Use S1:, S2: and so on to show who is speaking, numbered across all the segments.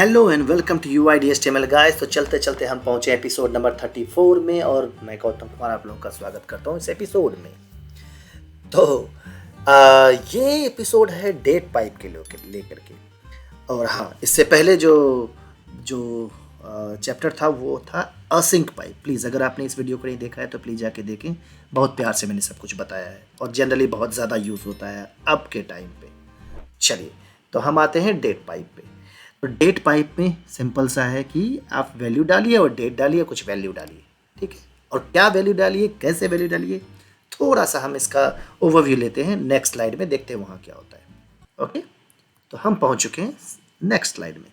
S1: Hello and welcome to U I D S T M L guys. तो चलते चलते हम पहुंचे एपिसोड नंबर 34 में और मैं गौतम कुमार आप लोगों का स्वागत करता हूं इस एपिसोड में। तो ये एपिसोड है डेट पाइप के लेकर के। और हाँ, इससे पहले जो जो चैप्टर था वो था असिंक पाइप। प्लीज़ अगर आपने इस वीडियो को नहीं देखा है तो प्लीज़ जाके देखें, बहुत प्यार से मैंने सब कुछ बताया है और जनरली बहुत ज़्यादा यूज़ होता है अब के टाइम पे। चलिए तो हम आते हैं डेट पाइप पे। तो डेट पाइप में सिंपल सा है कि आप वैल्यू डालिए और डेट डालिए, कुछ वैल्यू डालिए, ठीक है। और क्या वैल्यू डालिए, कैसे वैल्यू डालिए, थोड़ा सा हम इसका ओवरव्यू लेते हैं। नेक्स्ट स्लाइड में देखते हैं वहाँ क्या होता है। ओके, तो हम पहुँच चुके हैं नेक्स्ट स्लाइड में।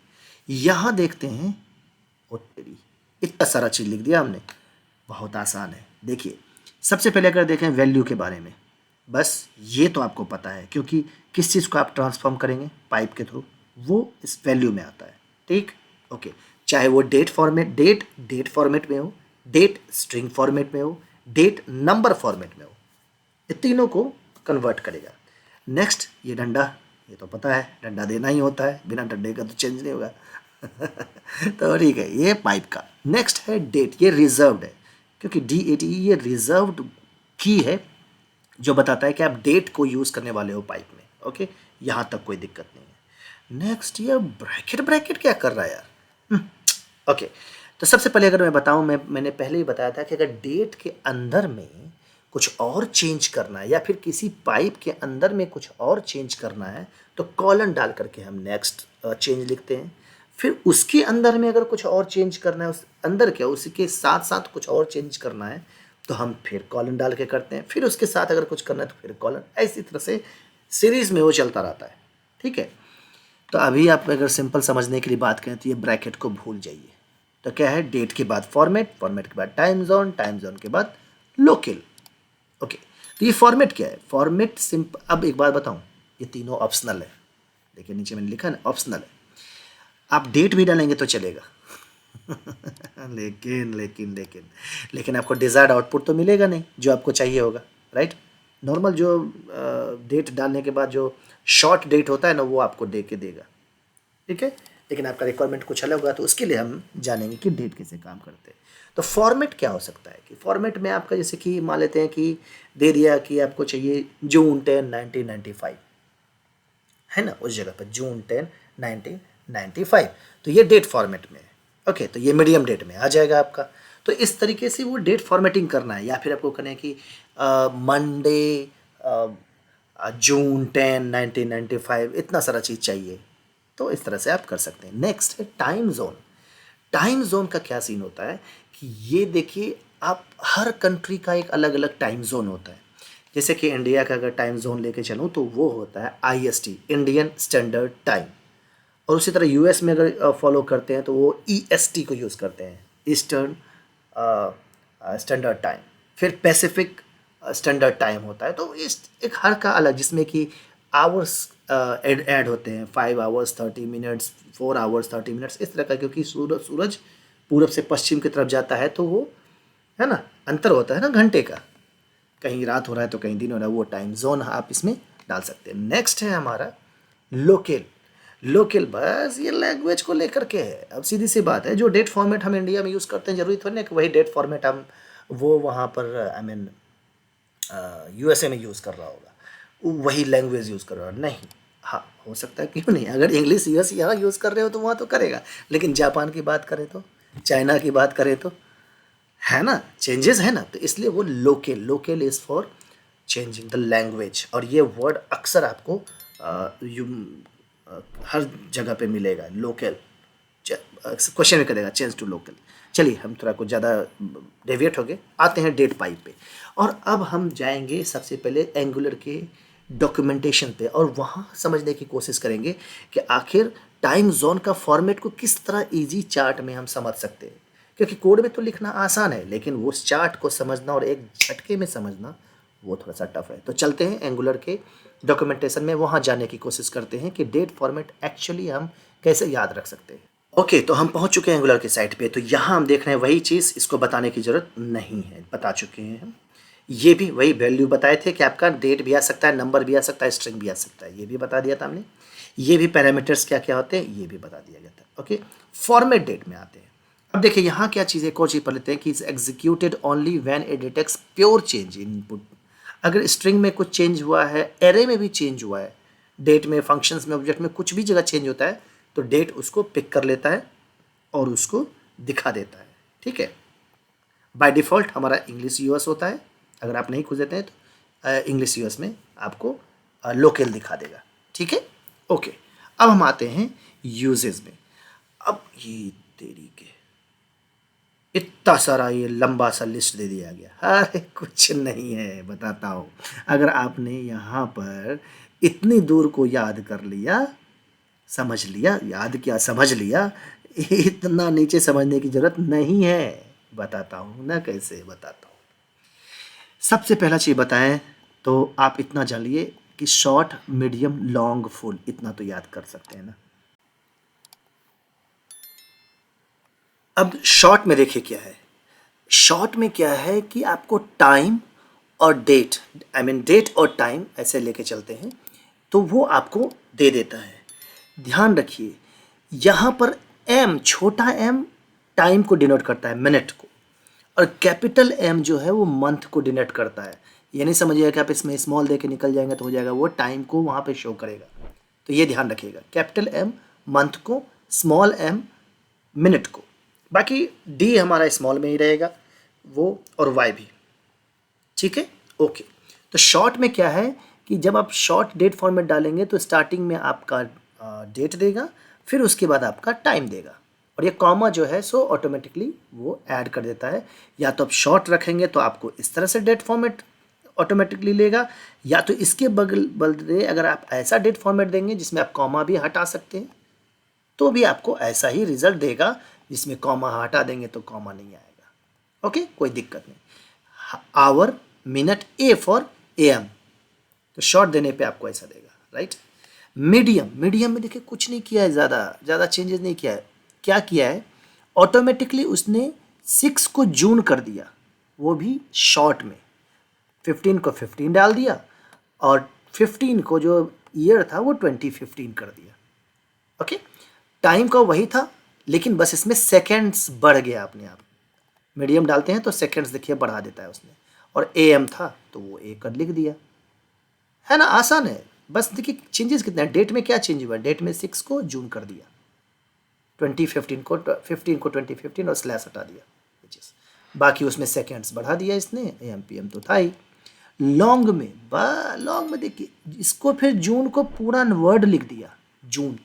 S1: यहाँ देखते हैं, ओ तेरी, इतना सारा चीज़ लिख दिया हमने। बहुत आसान है। देखिए, सबसे पहले अगर देखें वैल्यू के बारे में, बस ये तो आपको पता है क्योंकि किस चीज़ को आप ट्रांसफॉर्म करेंगे पाइप के थ्रू, वो इस वैल्यू में आता है, ठीक। ओके, चाहे वो डेट फॉर्मेट में हो, डेट स्ट्रिंग फॉर्मेट में हो, डेट नंबर फॉर्मेट में हो, ये तीनों को कन्वर्ट करेगा। नेक्स्ट, ये डंडा, ये तो पता है डंडा देना ही होता है, बिना डंडे का तो चेंज नहीं होगा। तो ठीक है, ये पाइप का। नेक्स्ट है डेट, ये रिजर्व्ड है क्योंकि DATE ये रिजर्व्ड की है जो बताता है कि आप डेट को यूज़ करने वाले हो पाइप में। ओके, यहाँ तक कोई दिक्कत नहीं है। नेक्स्ट, ये ब्रैकेट क्या कर रहा है यार। ओके, तो सबसे पहले अगर मैं बताऊँ, मैंने पहले ही बताया था कि अगर डेट के अंदर में कुछ और चेंज करना है या फिर किसी पाइप के अंदर में कुछ और चेंज करना है तो कॉलन डाल करके हम नेक्स्ट चेंज लिखते हैं। फिर उसके अंदर में अगर कुछ और चेंज करना है, उस अंदर क्या उसके साथ साथ कुछ और चेंज करना है तो हम फिर कॉलन डाल के करते हैं। फिर उसके साथ अगर कुछ करना है तो फिर कॉलन, ऐसी तरह से सीरीज में वो चलता रहता है, ठीक है। तो अभी आप अगर सिंपल समझने के लिए बात करें तो ये ब्रैकेट को भूल जाइए। तो क्या है, डेट के बाद फॉर्मेट, फॉर्मेट के बाद टाइम जोन, टाइम जोन के बाद लोकल। ओके, तो ये फॉर्मेट क्या है, फॉर्मेट सिंपल। अब एक बात बताऊं, ये तीनों ऑप्शनल है। देखिए नीचे मैंने लिखा है ऑप्शनल है। आप डेट भी डालेंगे तो चलेगा। लेकिन लेकिन लेकिन लेकिन आपको डिज़ायर्ड आउटपुट तो मिलेगा नहीं जो आपको चाहिए होगा, राइट। नॉर्मल जो डेट डालने के बाद जो शॉर्ट डेट होता है ना, वो आपको दे के देगा, ठीक है। लेकिन आपका रिक्वायरमेंट कुछ अलग होगा तो उसके लिए हम जानेंगे कि डेट कैसे काम करते हैं। तो फॉर्मेट क्या हो सकता है कि फॉर्मेट में आपका जैसे कि मान लेते हैं कि दे दिया कि आपको चाहिए जून 10 1995, है ना, उस जगह पर जून 10 1995, तो ये डेट फॉर्मेट में है। ओके, तो ये मीडियम डेट में आ जाएगा आपका। तो इस तरीके से वो डेट फॉर्मेटिंग करना है, या फिर आपको करना है कि मंडे जून 10 1995, इतना सारा चीज़ चाहिए, तो इस तरह से आप कर सकते हैं। नेक्स्ट है टाइम जोन। टाइम जोन का क्या सीन होता है कि ये देखिए, आप हर कंट्री का एक अलग अलग टाइम जोन होता है। जैसे कि इंडिया का अगर टाइम जोन लेके चलूँ तो वो होता है IST, इंडियन स्टैंडर्ड टाइम। और उसी तरह US में अगर फॉलो करते हैं तो वो EST को यूज़ करते हैं, ईस्टर्न स्टैंडर्ड टाइम। फिर पैसिफिक स्टैंडर्ड टाइम होता है। तो इस एक हर का अलग, जिसमें कि आवर्स ऐड होते हैं, 5 आवर्स 30 मिनट्स, 4 आवर्स 30 मिनट्स, इस तरह का। क्योंकि सूरज पूरब से पश्चिम की तरफ जाता है तो वो, है ना, अंतर होता है ना घंटे का, कहीं रात हो रहा है तो कहीं दिन हो रहा है, वो टाइम जोन आप इसमें डाल सकते हैं। नेक्स्ट है हमारा लोकल। लोकल बस ये लैंग्वेज को लेकर के है। अब सीधी सी बात है, जो डेट फॉर्मेट हम इंडिया में यूज़ करते हैं, जरूरी थोड़ी ना कि वही डेट फॉर्मेट हम वो वहाँ पर आई मीन USA में यूज़ कर रहा होगा, वही लैंग्वेज यूज़ कर रहा होगा, नहीं। हाँ, हो सकता है, क्यों नहीं, अगर इंग्लिश US यहाँ यूज़ कर रहे हो तो वहाँ तो करेगा। लेकिन जापान की बात करें तो, चाइना की बात करें तो, है ना, चेंजेस है ना। तो इसलिए वो local, local is for changing the language. और ये वर्ड अक्सर आपको हर जगह पे मिलेगा, लोकल। क्वेश्चन में करेगा चेंज टू लोकल। चलिए हम थोड़ा कुछ ज़्यादा डेविएट हो गए, आते हैं डेट पाइप पे। और अब हम जाएंगे सबसे पहले एंगुलर के डॉक्यूमेंटेशन पे और वहाँ समझने की कोशिश करेंगे कि आखिर टाइम जोन का फॉर्मेट को किस तरह इजी चार्ट में हम समझ सकते हैं। क्योंकि कोड में तो लिखना आसान है, लेकिन वो चार्ट को समझना और एक झटके में समझना वो थोड़ा सा टफ है। तो चलते हैं एंगुलर के डॉक्यूमेंटेशन में, वहाँ जाने की कोशिश करते हैं कि डेट फॉर्मेट एक्चुअली हम कैसे याद रख सकते हैं। ओके, तो हम पहुँच चुके हैं एंगुलर की साइट पे। तो यहाँ हम देख रहे हैं वही चीज़, इसको बताने की ज़रूरत नहीं है, बता चुके हैं हम। ये भी वही वैल्यू बताए थे कि आपका डेट भी आ सकता है, नंबर भी आ सकता है, स्ट्रिंग भी आ सकता है, ये भी बता दिया था हमने। ये भी पैरामीटर्स क्या क्या होते हैं ये भी बता दिया गया था। ओके, फॉर्मेट डेट में आते हैं। अब देखिए यहाँ क्या चीज़ है, एक और चीज़ पढ़ लेते हैं कि is executed only when it detects pure change in input. अगर स्ट्रिंग में कुछ चेंज हुआ है, एरे में भी चेंज हुआ है, डेट में, फंक्शंस में, ऑब्जेक्ट में कुछ भी जगह चेंज होता है तो डेट उसको पिक कर लेता है और उसको दिखा देता है। ठीक है, बाय डिफ़ॉल्ट हमारा इंग्लिश यूएस होता है, अगर आप नहीं खोज देते हैं तो इंग्लिश यूएस में आपको लोकल दिखा देगा। ठीक है, ओके। अब हम आते हैं यूजेस में। अब ये तेरी के इतना सारा ये लंबा सा लिस्ट दे दिया गया, अरे कुछ नहीं है, बताता हूँ। अगर आपने यहाँ पर इतनी दूर को याद कर लिया, समझ लिया, याद क्या समझ लिया, इतना नीचे समझने की जरूरत नहीं है, बताता हूँ ना कैसे बताता हूँ। सबसे पहला चीज़ बताएं तो आप इतना जानिए कि शॉर्ट, मीडियम, लॉन्ग, फुल, इतना तो याद कर सकते हैं ना। अब शॉर्ट में देखिए क्या है, शॉर्ट में क्या है कि आपको टाइम और डेट, आई मीन डेट और टाइम ऐसे लेके चलते हैं तो वो आपको दे देता है। ध्यान रखिए यहाँ पर एम, छोटा एम टाइम को डिनोट करता है, मिनट को, और कैपिटल एम जो है वो मंथ को डिनोट करता है। ये नहीं समझिएगा कि आप इसमें स्मॉल दे के निकल जाएंगे तो हो जाएगा, वो टाइम को वहाँ पे शो करेगा। तो ये ध्यान रखिएगा, कैपिटल एम मंथ को, स्मॉल एम मिनट को, बाकी डी हमारा स्मॉल में ही रहेगा वो, और वाई भी। ठीक है, ओके। तो शॉर्ट में क्या है कि जब आप शॉर्ट डेट फॉर्मेट डालेंगे तो स्टार्टिंग में आपका डेट देगा, फिर उसके बाद आपका टाइम देगा, और ये कॉमा जो है सो ऑटोमेटिकली वो ऐड कर देता है। या तो आप शॉर्ट रखेंगे तो आपको इस तरह से डेट फॉर्मेट ऑटोमेटिकली लेगा, या तो इसके बदले अगर आप ऐसा डेट फॉर्मेट देंगे जिसमें आप कॉमा भी हटा सकते हैं तो भी आपको ऐसा ही रिजल्ट देगा, जिसमें कॉमा हटा देंगे तो कॉमा नहीं आएगा। ओके, कोई दिक्कत नहीं। Hour, minute, A for M, तो शॉर्ट देने पे आपको ऐसा देगा, राइट। मीडियम, मीडियम में देखिए कुछ नहीं किया है, ज़्यादा चेंजेस नहीं किया है। क्या किया है, ऑटोमेटिकली उसने 6 को जून कर दिया, वो भी शॉर्ट में। 15 को 15 डाल दिया, और 15 को जो ईयर था वो 2015 कर दिया। ओके, टाइम का वही था, लेकिन बस इसमें सेकेंड्स बढ़ गया अपने आप। मीडियम डालते हैं तो सेकेंड्स देखिए बढ़ा देता है उसने, और ए एम था तो वो ए कर लिख दिया, है ना, आसान है। बस देखिए चेंजेस कितने हैं, डेट में क्या चेंज हुआ है, डेट में 6 को जून कर दिया, 2015 को 15 को 2015 और स्लैश हटा दिया, बाकी उसमें सेकेंड्स बढ़ा दिया इसने, ए एम पी एम तो था ही। लॉन्ग में देखिए इसको फिर जून को पूरा वर्ड लिख दिया, जून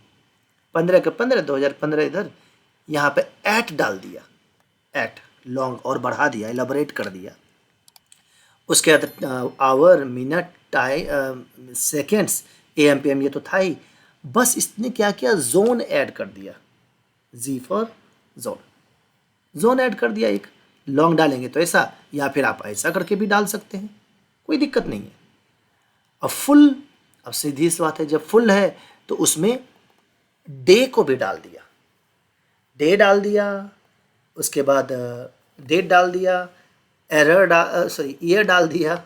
S1: 15 का 15, 2015 इधर, यहाँ पे एट डाल दिया, एट लॉन्ग और बढ़ा दिया, एलाबोरेट कर दिया। उसके बाद hour, minute, time, seconds, A M P M ये तो था ही, बस इसने क्या किया, जोन ऐड कर दिया, जी फॉर जोन, जोन ऐड कर दिया। एक लॉन्ग डालेंगे तो ऐसा, या फिर आप ऐसा करके भी डाल सकते हैं, कोई दिक्कत नहीं है। अब फुल, अब सीधी सी बात है, जब फुल है तो उसमें डे को भी डाल दिया, डे डाल दिया, उसके बाद डेट डाल दिया, ईयर डाल दिया,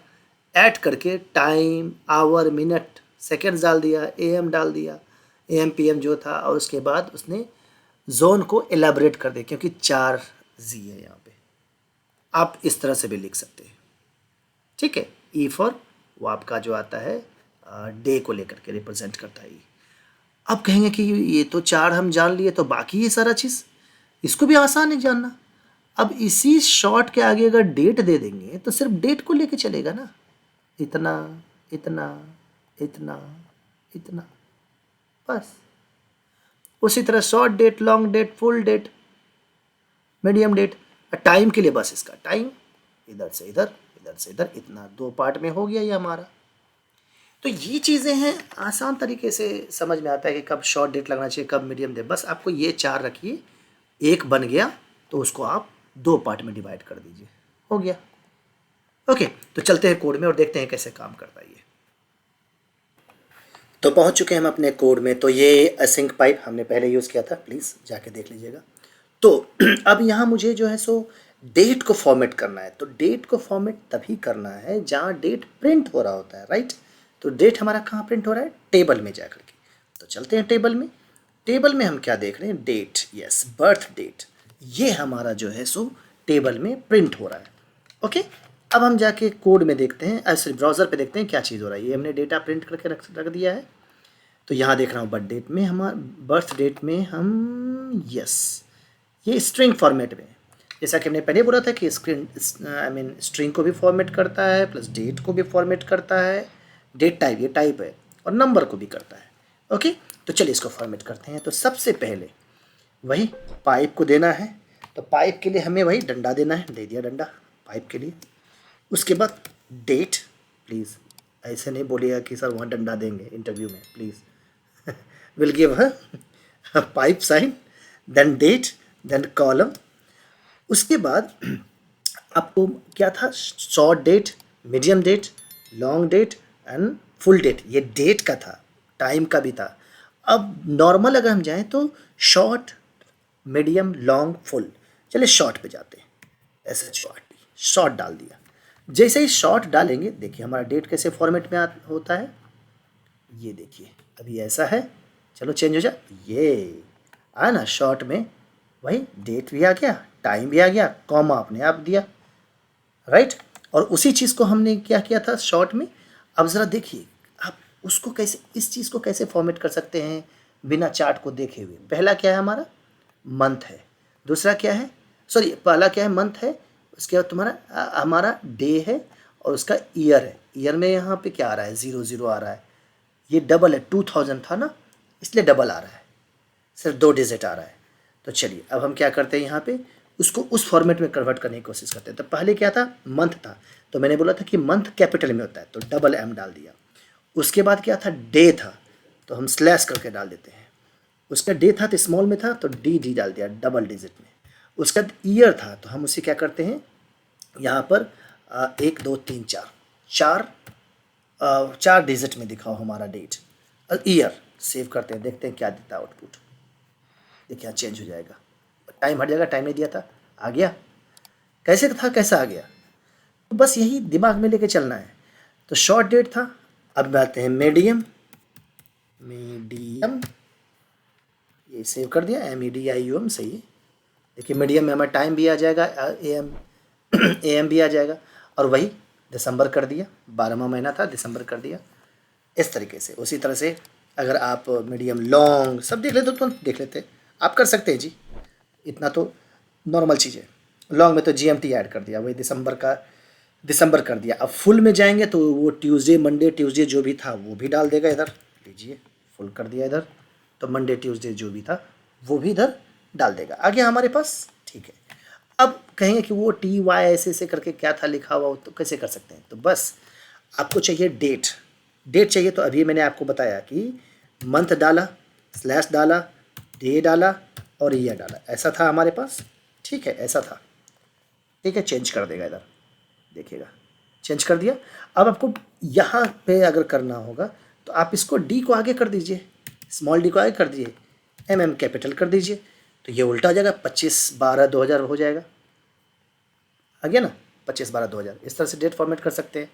S1: ऐड करके टाइम, आवर, मिनट, सेकेंड्स डाल दिया, ए एम डाल दिया, ए एम पी एम जो था, और उसके बाद उसने जोन को एलाबरेट कर दिया, क्योंकि 4 जी है यहाँ पे, आप इस तरह से भी लिख सकते हैं। ठीक है, ई फॉर वो आपका जो आता है डे को लेकर के रिप्रेजेंट करता है। अब कहेंगे कि ये तो 4 हम जान लिए, तो बाकी ये सारा चीज़ इसको भी आसान है जानना। अब इसी शॉर्ट के आगे अगर डेट दे देंगे तो सिर्फ डेट को लेके चलेगा ना, इतना इतना इतना इतना, बस। उसी तरह short date, long date, full date, medium date, time के लिए बस इसका टाइम इधर से इधर, इधर से इधर, इतना 2 पार्ट में हो गया ये हमारा। तो ये चीज़ें हैं, आसान तरीके से समझ में आता है कि कब शॉर्ट डेट लगना चाहिए, कब मीडियम डेट। बस आपको ये 4 रखिए, एक बन गया तो उसको आप 2 पार्ट में डिवाइड कर दीजिए, हो गया। ओके, तो चलते हैं कोड में और देखते हैं कैसे काम करता है ये। तो पहुंच चुके हैं हम अपने कोड में। तो ये असिंक पाइप हमने पहले यूज़ किया था, प्लीज़ जाके देख लीजिएगा। तो अब यहाँ मुझे जो है सो डेट को फॉर्मेट करना है। तो डेट को फॉर्मेट तभी करना है जहाँ डेट प्रिंट हो रहा होता है, राइट। तो डेट हमारा कहाँ प्रिंट हो रहा है, टेबल में जा करके। तो चलते हैं टेबल में। टेबल में हम क्या देख रहे हैं, डेट, यस, बर्थ डेट, ये हमारा जो है सो टेबल में प्रिंट हो रहा है। ओके, अब हम जाके कोड में देखते हैं, ऐसे ब्राउज़र पे देखते हैं क्या चीज़ हो रहा है। ये हमने डेटा प्रिंट करके रख दिया है। तो यहाँ देख रहा हूँ बर्थ डेट में, हमारा बर्थ डेट में हम, यस, ये स्ट्रिंग फॉर्मेट में, जैसा कि हमने पहले बोला था कि स्ट्रिंग को भी फॉर्मेट करता है, प्लस डेट को भी फॉर्मेट करता है, डेट टाइप, ये टाइप है, और नंबर को भी करता है। ओके, तो चलिए इसको फॉर्मेट करते हैं। तो सबसे पहले वही पाइप को देना है, तो पाइप के लिए हमें वही डंडा देना है, दे दिया डंडा पाइप के लिए। उसके बाद डेट, प्लीज़ ऐसे नहीं बोलिएगा कि सर वहाँ डंडा देंगे इंटरव्यू में, please will give pipe sign, then date, then column. उसके बाद आपको क्या था, short date, medium date, long date and full date. ये डेट का था, टाइम का भी था। अब नॉर्मल अगर हम जाएं तो शॉर्ट, मीडियम, लॉन्ग, फुल। चलिए शॉर्ट पे जाते हैं। ऐसे शॉर्ट डाल दिया। जैसे ही शॉर्ट डालेंगे, देखिए हमारा डेट कैसे फॉर्मेट में होता है, ये देखिए अभी ऐसा है। चलो चेंज हो जाए, ये आया ना, शॉर्ट में वही डेट भी आ गया, टाइम भी आ गया, कॉमा अपने आप दिया, राइट। और उसी चीज़ को हमने क्या किया था शॉर्ट में। अब ज़रा देखिए आप उसको कैसे, इस चीज़ को कैसे फॉर्मेट कर सकते हैं बिना चार्ट को देखे हुए। पहला क्या है हमारा, मंथ है। दूसरा क्या है, सॉरी, पहला क्या है, मंथ है। उसके बाद तुम्हारा हमारा डे है, और उसका ईयर है। ईयर में यहाँ पे क्या आ रहा है, 00 आ रहा है। ये डबल है, 2000 था ना, इसलिए डबल आ रहा है, सिर्फ 2 डिजिट आ रहा है। तो चलिए अब हम क्या करते हैं, यहाँ पे उसको उस फॉर्मेट में कन्वर्ट करने की कोशिश करते हैं। तो पहले क्या था, मंथ था, तो मैंने बोला था कि मंथ कैपिटल में होता है, तो डबल M डाल दिया। उसके बाद क्या था, डे था, तो हम स्लैश करके डाल देते हैं। उसका डे था तो स्मॉल में था, तो D डाल दिया डबल डिजिट में। उसका ईयर था, तो हम उसे क्या करते हैं, यहाँ पर 1 2 3 4 4 डिजिट में दिखाओ हमारा डेट और ईयर। सेव करते हैं, देखते हैं क्या देता है आउटपुट। देखिए यहाँ चेंज हो जाएगा, टाइम हट जाएगा, टाइम नहीं दिया था, आ गया। कैसे था, कैसा आ गया, तो बस यही दिमाग में लेके चलना है। तो शॉर्ट डेट था। अब आते हैं मीडियम, ये सेव कर दिया, MEDIUM, सही है। देखिए मीडियम में हमारा टाइम भी आ जाएगा, AM भी आ जाएगा। और वही दिसंबर कर दिया, 12वां महीना था, दिसंबर कर दिया। इस तरीके से, उसी तरह से अगर आप मीडियम, लॉन्ग सब देख लेते तो देख लेते, आप कर सकते हैं जी, इतना तो नॉर्मल चीज़ है। लॉन्ग में तो GMT ऐड कर दिया, वही दिसंबर कर दिया। अब फुल में जाएंगे तो वो ट्यूसडे, मंडे, ट्यूसडे जो भी था वो भी डाल देगा इधर। लीजिए फुल कर दिया इधर, तो मंडे, ट्यूसडे जो भी था वो भी इधर डाल देगा। आगे हमारे पास, ठीक है। अब कहेंगे कि वो TY ऐसे करके क्या था लिखा हुआ, तो कैसे कर सकते हैं। तो बस आपको चाहिए डेट चाहिए। तो अभी मैंने आपको बताया कि मंथ डाला, स्लैश डाला, डे डाला और ईयर डाला, ऐसा था हमारे पास, ठीक है, ऐसा था, ठीक है। चेंज कर देगा इधर, देखिएगा चेंज कर दिया। अब आपको यहाँ पे अगर करना होगा तो आप इसको D को आगे कर दीजिए, स्मॉल d को आगे कर दीजिए, MM कैपिटल कर दीजिए, तो ये उल्टा हो जाएगा, 25/12/2000 हो जाएगा। आ गया ना, 25/12/2000। इस तरह से डेट फॉर्मेट कर सकते हैं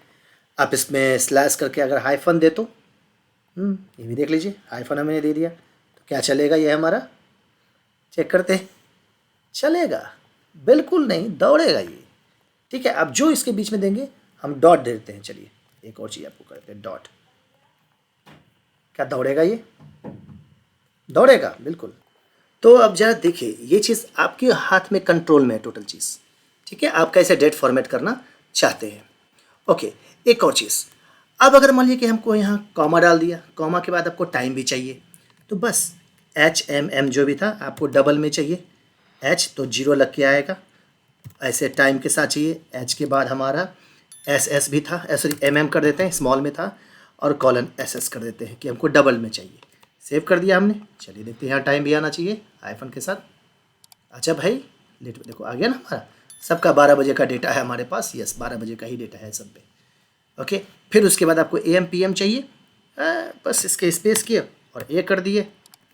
S1: आप। इसमें स्लैश करके अगर हाइफन दे तो ये भी देख लीजिए, हाइफन हमने दे दिया तो क्या चलेगा, ये हमारा, चेक करते हैं, चलेगा, बिल्कुल नहीं, दौड़ेगा ये, ठीक है। अब जो इसके बीच में देंगे हम डॉट दे देते हैं। चलिए एक और चीज़ आपको करते हैं, डॉट। क्या दौड़ेगा, ये दौड़ेगा बिल्कुल। तो अब जरा देखिए, ये चीज़ आपके हाथ में, कंट्रोल में है टोटल चीज़, ठीक है। आप कैसे डेट फॉर्मेट करना चाहते हैं। ओके, एक और चीज़, अब अगर मान लीजिए कि हमको यहाँ कॉमा डाल दिया, कॉमा के बाद आपको टाइम भी चाहिए, तो बस HMM जो भी था आपको डबल में चाहिए। H तो 0 लग के आएगा, ऐसे टाइम के साथ चाहिए। H के बाद हमारा SS भी था, सॉरी MM कर देते हैं, स्मॉल में था, और कॉलन SS कर देते हैं कि हमको डबल में चाहिए। सेव कर दिया हमने। चलिए देखते हैं, यहाँ टाइम भी आना चाहिए आईफोन के साथ। अच्छा भाई, लेट देखो आ गया ना हमारा, सबका 12 बजे का डेटा है हमारे पास, यस 12 बजे का ही डेटा है सब पे। ओके, फिर उसके बाद आपको AM PM चाहिए, बस इसके स्पेस किए और A कर दिए,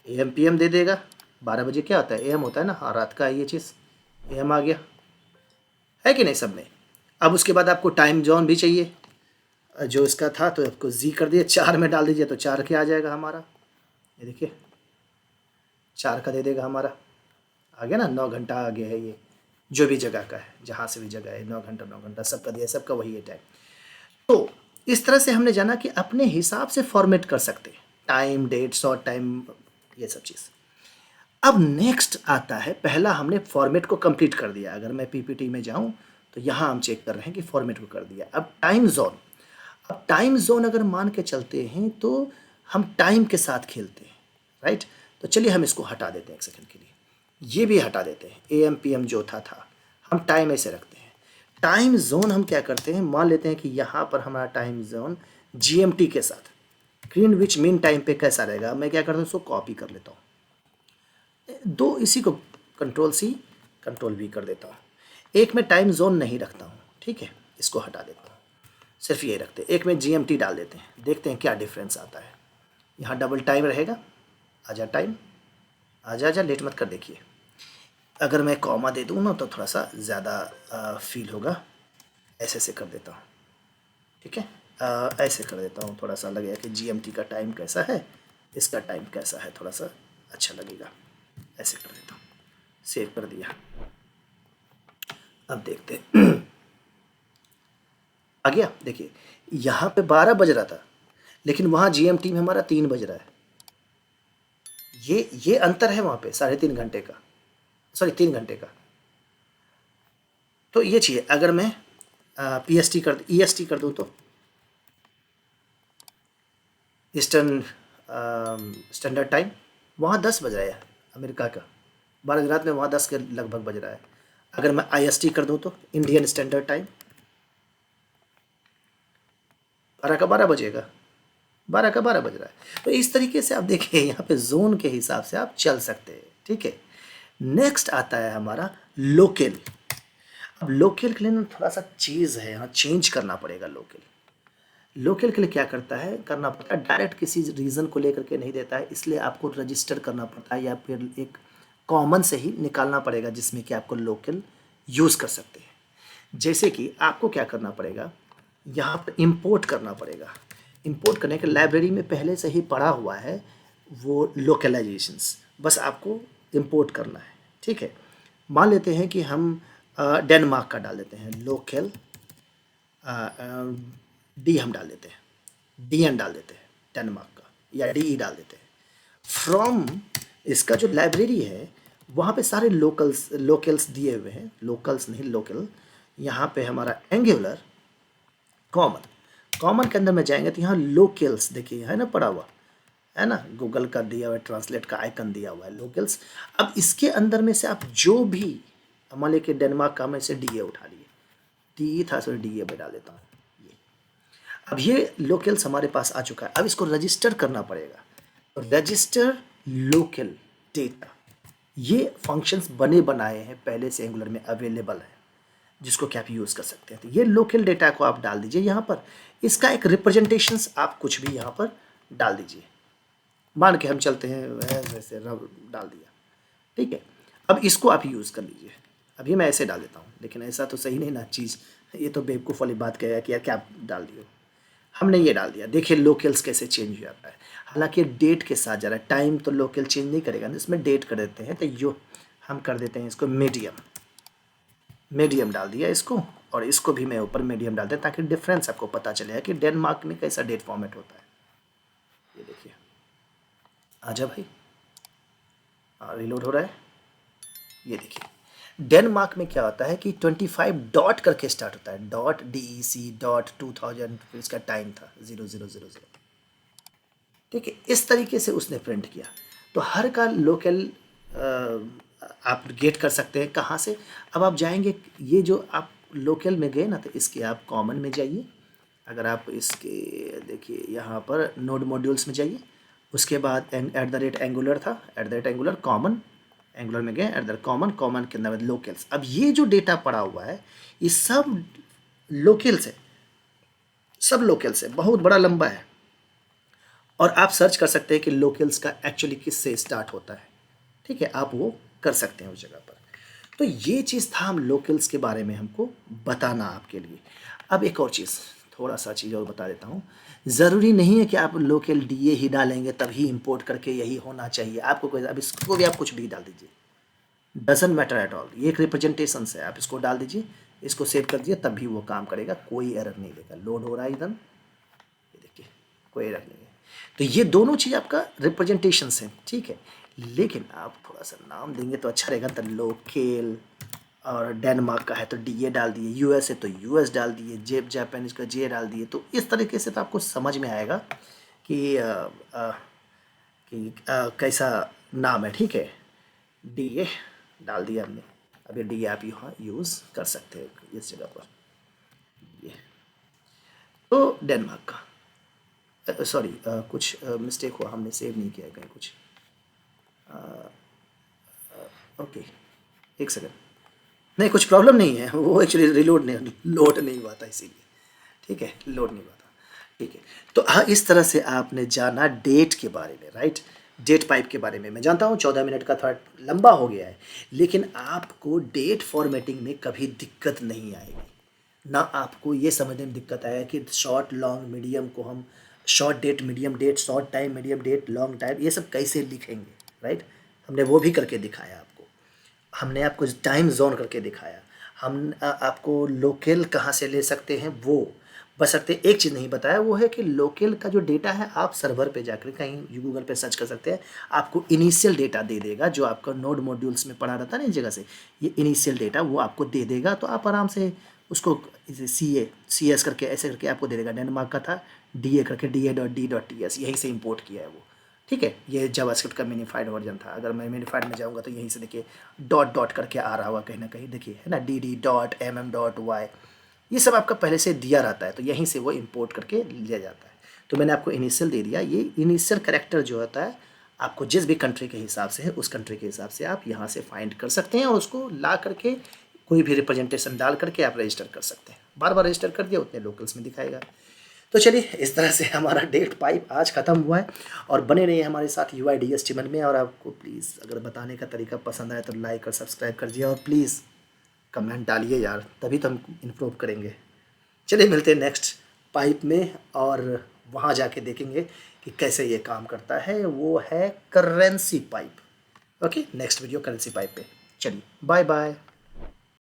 S1: AM PM दे देगा। 12 बजे क्या होता है, AM होता है ना, हाँ रात का है ये चीज़, AM आ गया है कि नहीं सब में। अब उसके बाद आपको टाइम जोन भी चाहिए, जो इसका था तो आपको Z कर दिया, 4 में डाल दीजिए तो 4 के आ जाएगा हमारा, ये देखिए 4 का दे देगा हमारा, आ गया ना, 9 घंटा आगे है ये, जो भी जगह का है, जहाँ से भी जगह है, 9 घंटा सबका दिया, सबका वही है टाइम। तो इस तरह से हमने जाना कि अपने हिसाब से फॉर्मेट कर सकते हैं, टाइम, डेट, शॉर्ट टाइम, ये सब चीज़। अब नेक्स्ट आता है, पहला हमने फॉर्मेट को कंप्लीट कर दिया। अगर मैं पीपीटी में जाऊं तो यहाँ हम चेक कर रहे हैं कि फॉर्मेट को कर दिया। अब टाइम जोन, अब टाइम जोन अगर मान के चलते हैं तो हम टाइम के साथ खेलते हैं, राइट। तो चलिए हम इसको हटा देते हैं एक सेकंड के लिए, ये भी हटा देते हैं, एएम पीएम जो था हम टाइम ऐसे रखते हैं। टाइम जोन हम क्या करते हैं, मान लेते हैं कि यहाँ पर हमारा टाइम जोन जीएमटी के साथ, ग्रीनविच मीन टाइम पे कैसा रहेगा, मैं क्या करता हूँ, उसको कॉपी कर लेता हूँ, दो इसी को कंट्रोल सी कंट्रोल वी कर देता हूँ। एक में टाइम जोन नहीं रखता हूँ, ठीक है, इसको हटा देता हूँ, सिर्फ ये रखते हैं। एक में जीएमटी डाल देते हैं, देखते हैं क्या डिफरेंस आता है। यहाँ डबल टाइम रहेगा, आजा टाइम, आजा आजा, लेट मत कर। देखिए अगर मैं कॉमा दे दूँ ना तो थोड़ा सा ज़्यादा फील होगा, ऐसे से कर देता हूँ, ठीक है, ऐसे कर देता हूँ, थोड़ा सा लगेगा कि जीएमटी का टाइम कैसा है, इसका टाइम कैसा है, थोड़ा सा अच्छा लगेगा, ऐसे कर देता हूँ, सेव कर दिया। अब देखते हैं आ गया। देखिए यहाँ पे 12 बज रहा था, लेकिन वहाँ जीएमटी में हमारा 3 बज रहा है। ये अंतर है वहाँ पे 3.5 घंटे का, सॉरी 3 घंटे का। तो ये चाहिए, अगर मैं पीएसटी कर ईएसटी कर दूँ तो ईस्टर्न स्टैंडर्ड टाइम, वहाँ 10 बज रहा है अमेरिका का, 12 गुजरात में, वहाँ 10 के लगभग बज रहा है। अगर मैं आईएसटी कर दूँ तो इंडियन स्टैंडर्ड टाइम 12 का 12 बजेगा, 12 का 12 बज रहा है। तो इस तरीके से आप देखिए यहाँ पे जोन के हिसाब से आप चल सकते हैं, ठीक है। नेक्स्ट आता है हमारा लोकल। अब लोकल के लिए ना थोड़ा सा चीज़ है, यहाँ चेंज करना पड़ेगा। लोकल के लिए क्या करता है, करना पड़ता है, डायरेक्ट किसी रीज़न को लेकर के नहीं देता है, इसलिए आपको रजिस्टर करना पड़ता है, या फिर एक कॉमन से ही निकालना पड़ेगा जिसमें कि आपको लोकल यूज़ कर सकते हैं। जैसे कि आपको क्या करना पड़ेगा, यहाँ पर इंपोर्ट करना पड़ेगा। इंपोर्ट करने के लाइब्रेरी में पहले से ही पड़ा हुआ है वो लोकलाइजेशंस, बस आपको इंपोर्ट करना है, ठीक है। मान लेते हैं कि हम डेनमार्क का डाल देते हैं, लोकल डी हम डाल देते हैं, डी एन डाल देते हैं डेनमार्क का, या डी ई डाल देते हैं। फ्रॉम इसका जो लाइब्रेरी है वहाँ पे सारे लोकल्स दिए हुए हैं, लोकल्स नहीं लोकल। यहाँ पे हमारा एंगुलर कॉमन के अंदर में जाएंगे तो यहाँ लोकल्स देखिए है ना, पड़ा हुआ है ना, गूगल का दिया हुआ है, ट्रांसलेट का आइकन दिया हुआ है, लोकल्स। अब इसके अंदर में से आप जो भी, मान लीजिए डेनमार्क का, मैं से डी ए उठा लिए, डी था सो डी ए में डाल देता हूँ। अब ये लोकल्स हमारे पास आ चुका है। अब इसको रजिस्टर करना पड़ेगा, तो रजिस्टर लोकल डेटा, ये फंक्शंस बने बनाए हैं पहले से, एंगुलर में अवेलेबल है, जिसको कि आप यूज़ कर सकते हैं। तो ये लोकल डेटा को आप डाल दीजिए यहाँ पर, इसका एक रिप्रेजेंटेशंस आप कुछ भी यहाँ पर डाल दीजिए, मान के हम चलते हैं वैसे डाल दिया, ठीक है। अब इसको आप यूज़ कर लीजिए। अब ये मैं ऐसे डाल देता हूँ, लेकिन ऐसा तो सही नहीं ना चीज़, ये तो बेवकूफ़ वाली बात कहेगा कि यार क्या डाल दियो, हमने ये डाल दिया। देखिए लोकल्स कैसे चेंज हो जाता है, हालांकि डेट के साथ जा रहा है, टाइम तो लोकल चेंज नहीं करेगा ना, इसमें डेट कर देते हैं। तो यो हम कर देते हैं इसको मीडियम डाल दिया इसको, और इसको भी मैं ऊपर मीडियम डाल दें ताकि डिफरेंस आपको पता चलेगा कि डेनमार्क में कैसा डेट फॉर्मेट होता है। ये देखिए आजा भाई, रिलोड हो रहा है। ये देखिए डेनमार्क में क्या होता है कि 25 डॉट करके स्टार्ट होता है, डॉट DEC.2000, फिर इसका टाइम था 0000, ठीक है। इस तरीके से उसने प्रिंट किया। तो हर का लोकल आप गेट कर सकते हैं कहाँ से। अब आप जाएंगे, ये जो आप लोकल में गए ना, तो इसके आप कॉमन में जाइए। अगर आप इसके देखिए यहाँ पर नोड मॉड्यूल्स में जाइए, उसके बाद @एंगुलर था, @एंगुलर कॉमन, एंगुलर में गए कॉमन के अंदर लोकल्स। अब ये जो डेटा पड़ा हुआ है ये सब लोकल्स है, सब लोकल्स है, बहुत बड़ा लंबा है। और आप सर्च कर सकते हैं कि लोकल्स का एक्चुअली किससे स्टार्ट होता है, ठीक है, आप वो कर सकते हैं उस जगह पर। तो ये चीज़ था हम लोकल्स के बारे में हमको बताना आपके लिए। अब एक और चीज़ थोड़ा सा चीज़ और बता देता हूँ। ज़रूरी नहीं है कि आप लोकल डीए ही डालेंगे तभी इंपोर्ट करके यही होना चाहिए। आपको कोई, अब इसको भी आप कुछ भी डाल दीजिए, डजंट मैटर एट ऑल। ये एक रिप्रेजेंटेशन है, आप इसको डाल दीजिए, इसको सेव कर दीजिए, तब भी वो काम करेगा, कोई एरर नहीं देगा। लोड हो रहा है इधर, ये देखिए, कोई एरर नहीं है। तो ये दोनों चीज़ आपका रिप्रेजेंटेशन है, ठीक है। लेकिन आप थोड़ा सा नाम देंगे तो अच्छा रहेगा। तो लोकेल, और डेनमार्क का है तो डी ए डाल दिए, यूएस है तो यूएस डाल दिए, जापानीज का जे डाल दिए। तो इस तरीके से तो आपको समझ में आएगा कि कैसा नाम है, ठीक है। डी ए डाल दिया हमने। अब ये डी ए आप यहाँ यूज़ कर सकते हैं इस जगह पर। ये तो डेनमार्क का, सॉरी कुछ मिस्टेक हुआ, हमने सेव नहीं किया है कहीं कुछ। ओके, एक सेकंड, नहीं कुछ प्रॉब्लम नहीं है, वो एक्चुअली रिलोड नहीं, लोड नहीं हुआ था इसीलिए, ठीक है, लोड नहीं हुआ था, ठीक है। तो हाँ, इस तरह से आपने जाना डेट के बारे में, राइट। डेट पाइप के बारे में मैं जानता हूँ 14 मिनट का थोड़ा लंबा हो गया है, लेकिन आपको डेट फॉर्मेटिंग में कभी दिक्कत नहीं आएगी। ना आपको ये समझने में दिक्कत आएगा कि शॉर्ट लॉन्ग मीडियम को हम short date, medium date, short time, medium date, long time, ये सब कैसे लिखेंगे, राइट। हमने वो भी करके दिखाया आपको, हमने आपको टाइम जोन करके दिखाया, हम आपको लोकल कहाँ से ले सकते हैं वो, बस सकते एक चीज़ नहीं बताया, वो है कि लोकल का जो डेटा है आप सर्वर पे जाकर कहीं गूगल पे सर्च कर सकते हैं, आपको इनिशियल डेटा दे देगा, जो आपका नोड मॉड्यूल्स में पढ़ा रहता है ना इस जगह से, ये इनिशियल डेटा वो आपको दे देगा। तो आप आराम से उसको सी एस करके ऐसे करके आपको दे देगा। डेनमार्क का था डी ए करके DA.D.TS, यहीं से इंपोर्ट किया है वो, ठीक है। ये जावास्क्रिप्ट का मिनीफाइड वर्जन था। अगर मैं मिनीफाइड में जाऊँगा तो यहीं से देखिए डॉट डॉट करके आ रहा होगा कहीं ना कहीं, देखिए है ना, DD.MM.Y, ये सब आपका पहले से दिया रहता है, तो यहीं से वो इंपोर्ट करके लिया जाता है। तो मैंने आपको इनिशियल दे दिया। ये इनिशियल कैरेक्टर जो होता है आपको जिस भी कंट्री के हिसाब से है, उस कंट्री के हिसाब से आप यहाँ से फाइंड कर सकते हैं, और उसको ला करके कोई भी रिप्रेजेंटेशन डाल करके आप रजिस्टर कर सकते हैं। बार बार रजिस्टर कर दिया, उतने लोकल्स में दिखाएगा। तो चलिए, इस तरह से हमारा डेट पाइप आज ख़त्म हुआ है, और बने रहिए हमारे साथ UIDHTML में। और आपको प्लीज़ अगर बताने का तरीका पसंद आए तो लाइक और सब्सक्राइब कर दिया, और प्लीज़ कमेंट डालिए यार, तभी तो हम इम्प्रूव करेंगे। चलिए, मिलते हैं नेक्स्ट पाइप में, और वहाँ जाके देखेंगे कि कैसे ये काम करता है। वो है currency pipe. Okay, next video currency pipe पे। चलिए, बाय बाय।